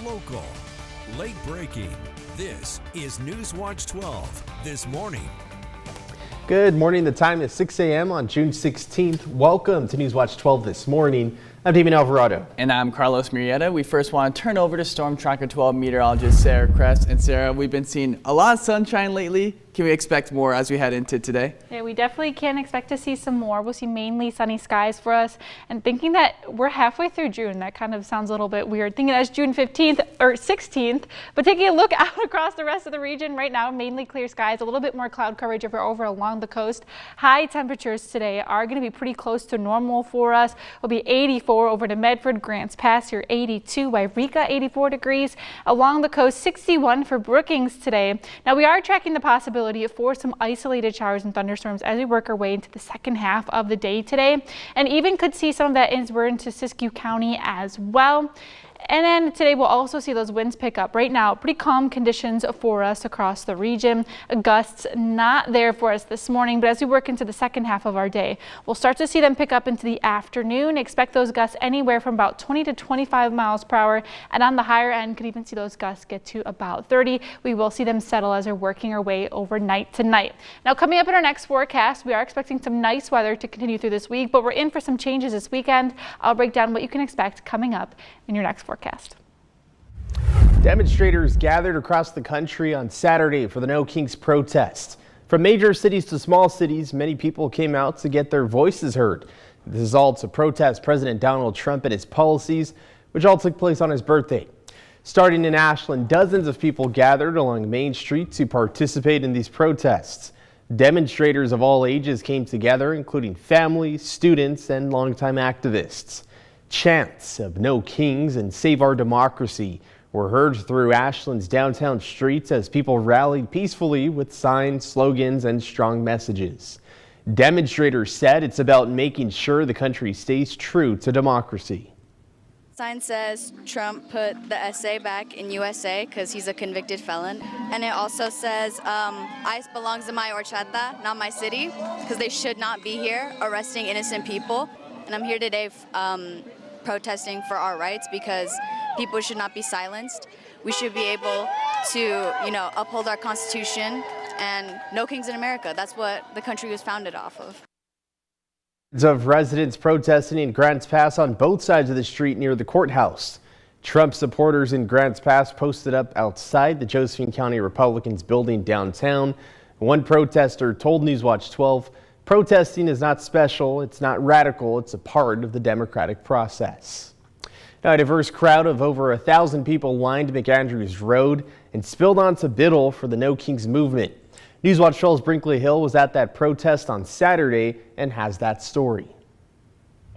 local, late breaking. This is NewsWatch 12 this morning. Good morning. The time is 6 a.m. on June 16th. Welcome to NewsWatch 12 this morning. I'm Damon Alvarado. And I'm Carlos Murrieta. We first want to turn over to Storm Tracker 12 meteorologist Sarah Crest. And Sarah, we've been seeing a lot of sunshine lately. Can we expect more as we head into today? Yeah, we definitely can expect to see some more. We'll see mainly sunny skies for us. And thinking that we're halfway through June, that kind of sounds a little bit weird. Thinking that's June 15th or 16th, but taking a look out across the rest of the region right now, mainly clear skies, a little bit more cloud coverage over along the coast. High temperatures today are going to be pretty close to normal for us. It'll be 84 over to Medford, Grants Pass, here 82, Wairika 84 degrees. Along the coast, 61 for Brookings today. Now we are tracking the possibility for some isolated showers and thunderstorms as we work our way into the second half of the day today, and even could see some of that as we're into Siskiyou County as well. And then today we'll also see those winds pick up. Right now, pretty calm conditions for us across the region. Gusts not there for us this morning, but as we work into the second half of our day, we'll start to see them pick up into the afternoon. Expect those gusts anywhere from about 20 to 25 miles per hour. And on the higher end, could even see those gusts get to about 30. We will see them settle as we're working our way overnight tonight. Now, coming up in our next forecast, we are expecting some nice weather to continue through this week, but we're in for some changes this weekend. I'll break down what you can expect coming up in your next forecast. Demonstrators gathered across the country on Saturday for the No Kings protest. From major cities to small cities, many people came out to get their voices heard. This is all to protest President Donald Trump and his policies, which all took place on his birthday. Starting in Ashland, dozens of people gathered along Main Street to participate in these protests. Demonstrators of all ages came together, including families, students, and longtime activists. Chants of No Kings and Save Our Democracy were heard through Ashland's downtown streets as people rallied peacefully with signs, slogans, and strong messages. Demonstrators said it's about making sure the country stays true to democracy. Sign says Trump put the essay back in USA because he's a convicted felon. And it also says ICE belongs in my horchata, not my city, because they should not be here arresting innocent people. And I'm here today protesting for our rights because people should not be silenced. We should be able to, uphold our Constitution and no kings in America. That's what the country was founded off of. Of residents protesting in Grants Pass on both sides of the street near the courthouse. Trump supporters in Grants Pass posted up outside the Josephine County Republicans building downtown. One protester told NewsWatch 12, protesting is not special, it's not radical, it's a part of the democratic process. Now, a diverse crowd of over 1,000 people lined McAndrews Road and spilled onto Biddle for the No Kings movement. NewsWatch 12's Brinkley Hill was at that protest on Saturday and has that story.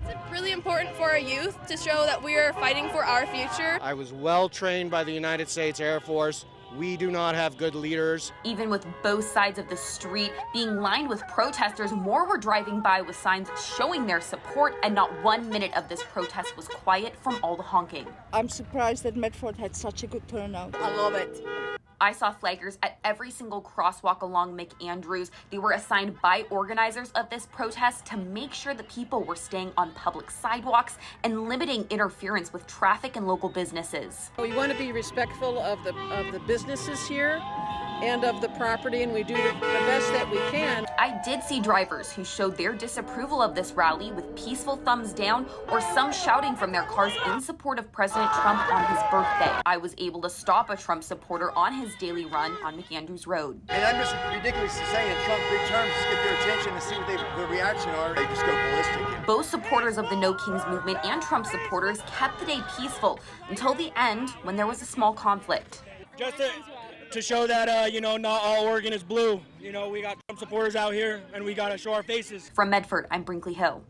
It's really important for our youth to show that we are fighting for our future. I was well trained by the United States Air Force. We do not have good leaders. Even with both sides of the street being lined with protesters, more were driving by with signs showing their support, and not 1 minute of this protest was quiet from all the honking. I'm surprised that Medford had such a good turnout. I love it. I saw flaggers at every single crosswalk along McAndrews. They were assigned by organizers of this protest to make sure that people were staying on public sidewalks and limiting interference with traffic and local businesses. We want to be respectful of the businesses here and of the property, and we do the best that we can. I did see drivers who showed their disapproval of this rally with peaceful thumbs down or some shouting from their cars in support of President Trump on his birthday. I was able to stop a Trump supporter on his daily run on McAndrews Road. And I'm just ridiculously saying Trump three terms, just get their attention and see what their reaction are. They just go ballistic. Both supporters of the No Kings movement and Trump supporters kept the day peaceful until the end when there was a small conflict. Just to show that, not all Oregon is blue. We got Trump supporters out here and we got to show our faces. From Medford, I'm Brinkley Hill.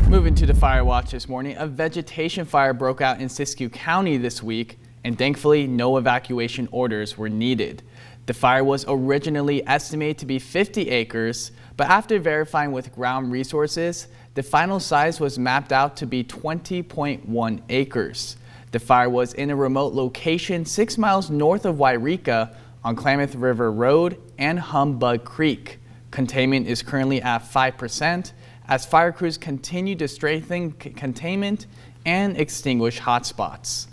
Moving to the fire watch this morning, a vegetation fire broke out in Siskiyou County this week, and thankfully no evacuation orders were needed. The fire was originally estimated to be 50 acres, but after verifying with ground resources, the final size was mapped out to be 20.1 acres. The fire was in a remote location 6 miles north of Wairika on Klamath River Road and Humbug Creek. Containment is currently at 5% as fire crews continue to strengthen containment and extinguish hotspots.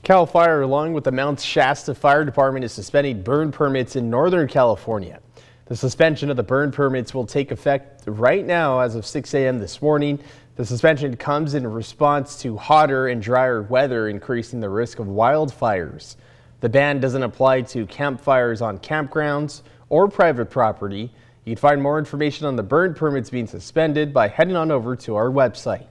CAL FIRE, along with the Mount Shasta Fire Department, is suspending burn permits in Northern California. The suspension of the burn permits will take effect right now as of 6 a.m. this morning. The suspension comes in response to hotter and drier weather, increasing the risk of wildfires. The ban doesn't apply to campfires on campgrounds or private property. You can find more information on the burn permits being suspended by heading on over to our website.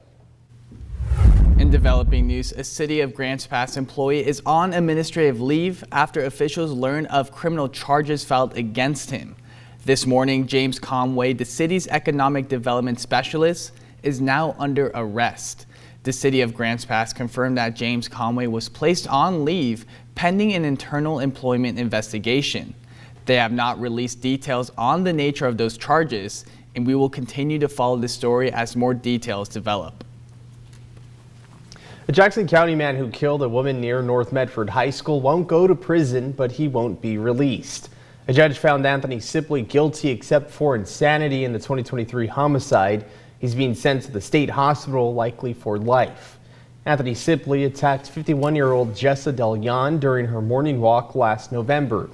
In developing news, a City of Grants Pass employee is on administrative leave after officials learn of criminal charges filed against him. This morning, James Conway, the city's economic development specialist, is now under arrest. The City of Grants Pass confirmed that James Conway was placed on leave pending an internal employment investigation. They have not released details on the nature of those charges, and we will continue to follow this story as more details develop. A Jackson County man who killed a woman near North Medford High School won't go to prison, but he won't be released. A judge found Anthony Sipley guilty except for insanity in the 2023 homicide. He's being sent to the state hospital, likely for life. Anthony Sipley attacked 51-year-old Jessa DeLeon during her morning walk last November.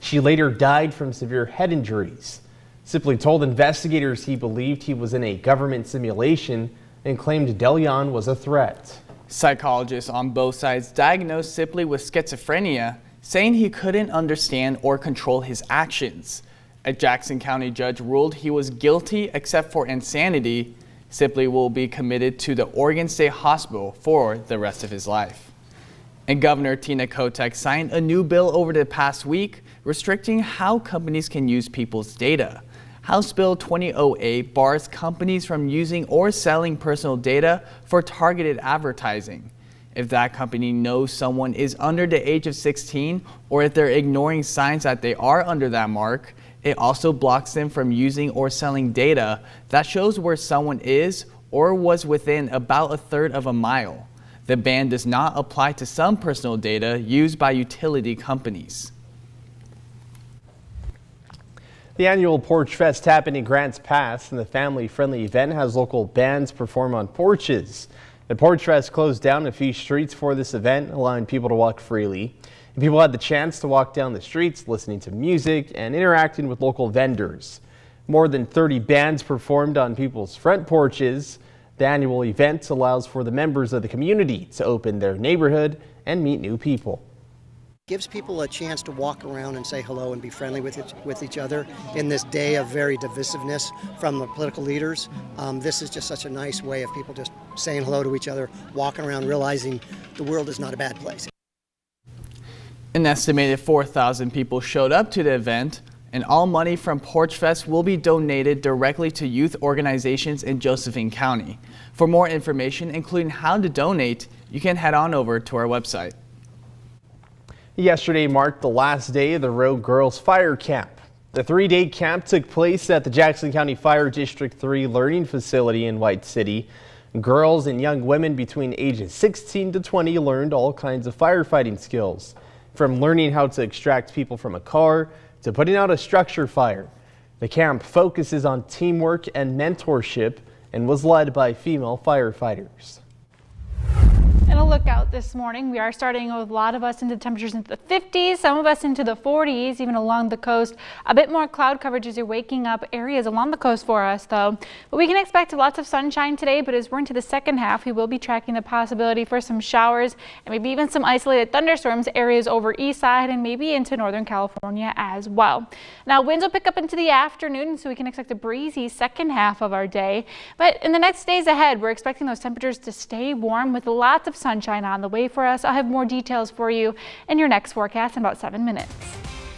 She later died from severe head injuries. Sipley told investigators he believed he was in a government simulation and claimed DeLeon was a threat. Psychologists on both sides diagnosed Sipley with schizophrenia, saying he couldn't understand or control his actions. A Jackson County judge ruled he was guilty except for insanity. Sipley will be committed to the Oregon State Hospital for the rest of his life. And Governor Tina Kotek signed a new bill over the past week restricting how companies can use people's data. House Bill 2008 bars companies from using or selling personal data for targeted advertising. If that company knows someone is under the age of 16 or if they're ignoring signs that they are under that mark, it also blocks them from using or selling data that shows where someone is or was within about 1/3 of a mile. The ban does not apply to some personal data used by utility companies. The annual Porchfest happened in Grants Pass, and the family-friendly event has local bands perform on porches. The Porchfest closed down a few streets for this event, allowing people to walk freely. And people had the chance to walk down the streets, listening to music and interacting with local vendors. More than 30 bands performed on people's front porches. The annual event allows for the members of the community to open their neighborhood and meet new people. Gives people a chance to walk around and say hello and be friendly with each other in this day of very divisiveness from the political leaders. This is just such a nice way of people just saying hello to each other, walking around realizing the world is not a bad place. An estimated 4,000 people showed up to the event, and all money from Porchfest will be donated directly to youth organizations in Josephine County. For more information, including how to donate, you can head on over to our website. Yesterday marked the last day of the Rogue Girls Fire Camp. The 3-day camp took place at the Jackson County Fire District 3 Learning Facility in White City. Girls and young women between ages 16 to 20 learned all kinds of firefighting skills, from learning how to extract people from a car to putting out a structure fire. The camp focuses on teamwork and mentorship and was led by female firefighters. And a look out this morning. We are starting with a lot of us into temperatures into the 50s, some of us into the 40s, even along the coast. A bit more cloud coverage as you're waking up areas along the coast for us, though. But we can expect lots of sunshine today, but as we're into the second half, we will be tracking the possibility for some showers and maybe even some isolated thunderstorms areas over east side and maybe into Northern California as well. Now, winds will pick up into the afternoon, so we can expect a breezy second half of our day. But in the next days ahead, we're expecting those temperatures to stay warm with lots of sunshine on the way for us. I'll have more details for you in your next forecast in about 7 minutes.